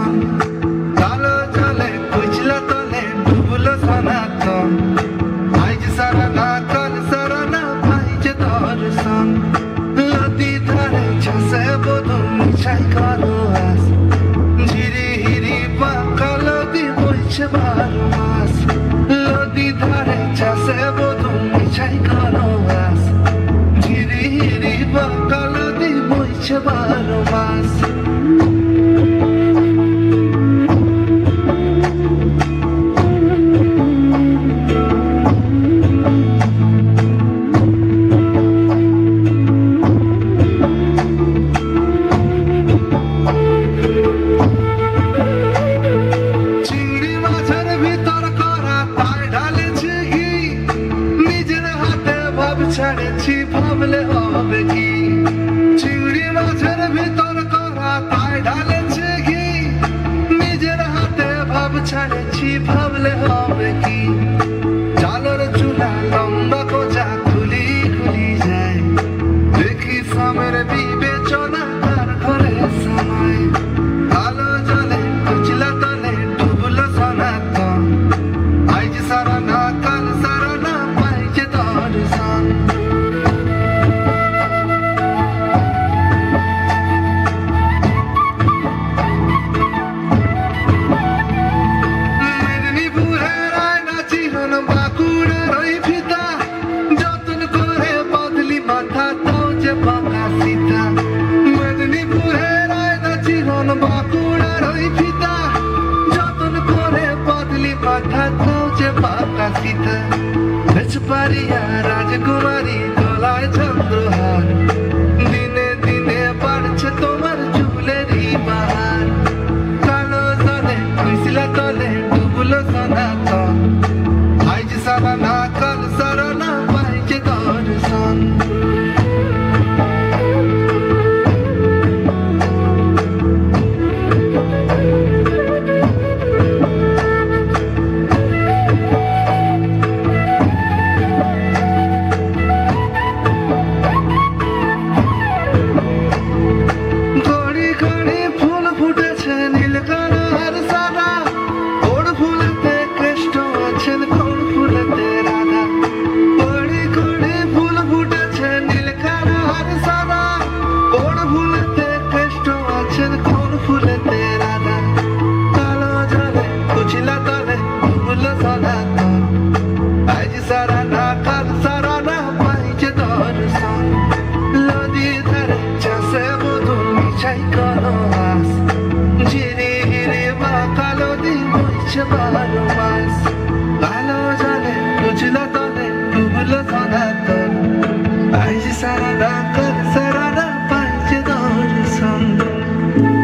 দর্শন, কালো জলে কুচলা তলে ডুবলো সনাতন। আজ সারা না কাল সারা না পাইছে দর্শন, নদী ধারে ছাসে বধু মিছাই করো আস। ঝিরি হিরি পাকা নদী বইছে 12 মাস, নদী ধারে ছাসে বধু মিছাই করো আস। ঝিরি হিরি পাকা নদী বইছে 12 মাস। ছাড়েছি ভাবলে হবে কি, চিংড়ি মাছের ভিতর করা তাই ঢালেছে ঘি। নিজের হাতে ভাব ছাড়েছি ভাবলে হবে কি, জালোর চুলা লম্বা কোজা খুলি খুলি যায়। দেখি সামের বিবেচনা তার ঘরে সময়, কালো জলে কুচলা তলে ডুবলো সনাতন। আজ সারা না কাল সারা না পাইছে দর্শন। বাঁকুড়ার ওই ফিতা যতন করে বদলি মাথা তাও যে পাকা সীতা। মেদিনীপুরের আয়না চিরন বাঁকুড়ার ওই ফিতা যতন করে বদলি মাথা তাও যে পাকা সীতা। বেচপারিয়া রাজকুমারী গলায় চন্দ্রহার, দিনে দিনে বাড়ছে তোমার চুলেরই বাহার। কালো জলে কুইসলা তলে ডুবলো সনাতন, আজ সারা না কাল সারা না পাইছে দর্শন। ঘড়ি ঘড়ি ফুল ফুটেছে নীল কালো আর সাদা, ওর ফুলেতে কৃষ্ণ আছেন কোন ফুলেতে রাধা। ঘড়ি ঘড়ি ফুল ফুটেছে নীল কালো আর সাদা, ওর ফুলেতে কৃষ্ণ আছেন কোন ফুলেতে রাধা। কালো জলে কুচলা তলে ডুবলো সনাতন, আজ সারা না কাল সারা না পাইছে দর্শন। নদী ধারে চাষে বধু মিছাই করো আস, ঝিরি হিরি বাঁকা নদী বইছে